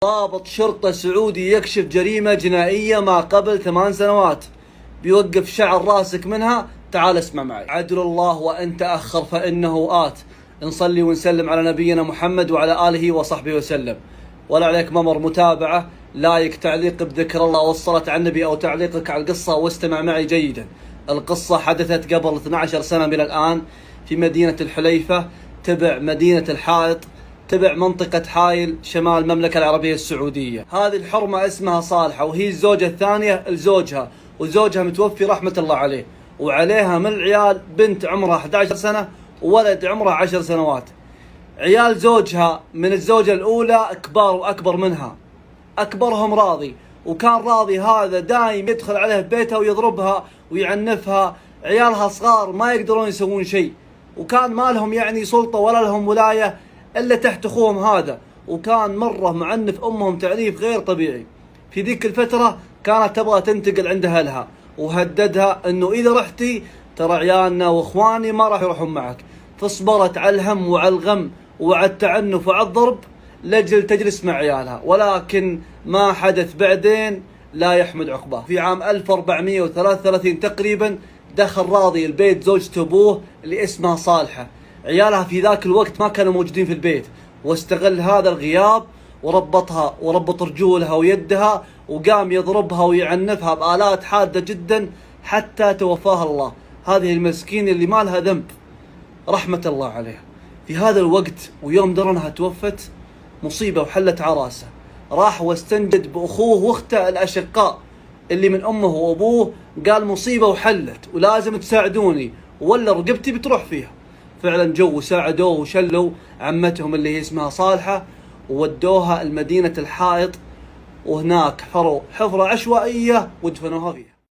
ضابط شرطة سعودي يكشف جريمة جنائية ما قبل 8 سنوات. بيوقف شعر راسك منها. تعال اسمع معي. عدل الله وإن تأخر فإنه آت. نصلي ونسلم على نبينا محمد وعلى آله وصحبه وسلم. ولا عليك ممر متابعة، لايك، تعليق بذكر الله والصلاة على النبي أو تعليقك على القصة، واستمع معي جيدا. القصة حدثت قبل 12 سنة من الآن في مدينة الحليفة، تبع مدينة الحائط، تبع منطقة حايل، شمال المملكة العربية السعودية. هذه الحرمة اسمها صالحة، وهي الزوجة الثانية لزوجها، وزوجها متوفي رحمة الله عليه، وعليها من العيال بنت عمرها 11 سنة وولد عمره 10 سنوات. عيال زوجها من الزوجة الأولى كبار وأكبر منها، أكبرهم راضي، وكان راضي هذا دايم يدخل عليها بيتها ويضربها ويعنفها. عيالها صغار ما يقدرون يسوون شيء، وكان ما لهم يعني سلطة ولا لهم ولاية إلا تحت أخوهم هذا، وكان مرة معنف أمهم تعنيف غير طبيعي. في ذيك الفترة كانت تبغى تنتقل عند أهلها، وهددها إنه إذا رحتي ترى عيالنا وإخواني ما راح يروحون معك. فاصبرت على الهم وعلى الغم وعلى التعنف وعلى الضرب لجل تجلس مع عيالها، ولكن ما حدث بعدين لا يحمد عقباه. في عام 1433 تقريبا دخل راضي البيت زوجته أبوه اللي اسمها صالحة. عيالها في ذاك الوقت ما كانوا موجودين في البيت، واستغل هذا الغياب وربطها وربط رجولها ويدها، وقام يضربها ويعنفها بآلات حادة جدا حتى توفاها الله. هذه المسكينة اللي ما لها ذنب رحمة الله عليها. في هذا الوقت ويوم درى انها توفت مصيبة وحلت عراسه، راح واستنجد بأخوه واخته الأشقاء اللي من أمه وأبوه، قال مصيبة وحلت ولازم تساعدوني ولا رقبتي بتروح فيها. فعلا جو وساعدوه وشلوا عمتهم اللي هي اسمها صالحة وودوها المدينة الحائط، وهناك حفروا حفرة عشوائية ودفنوها فيها.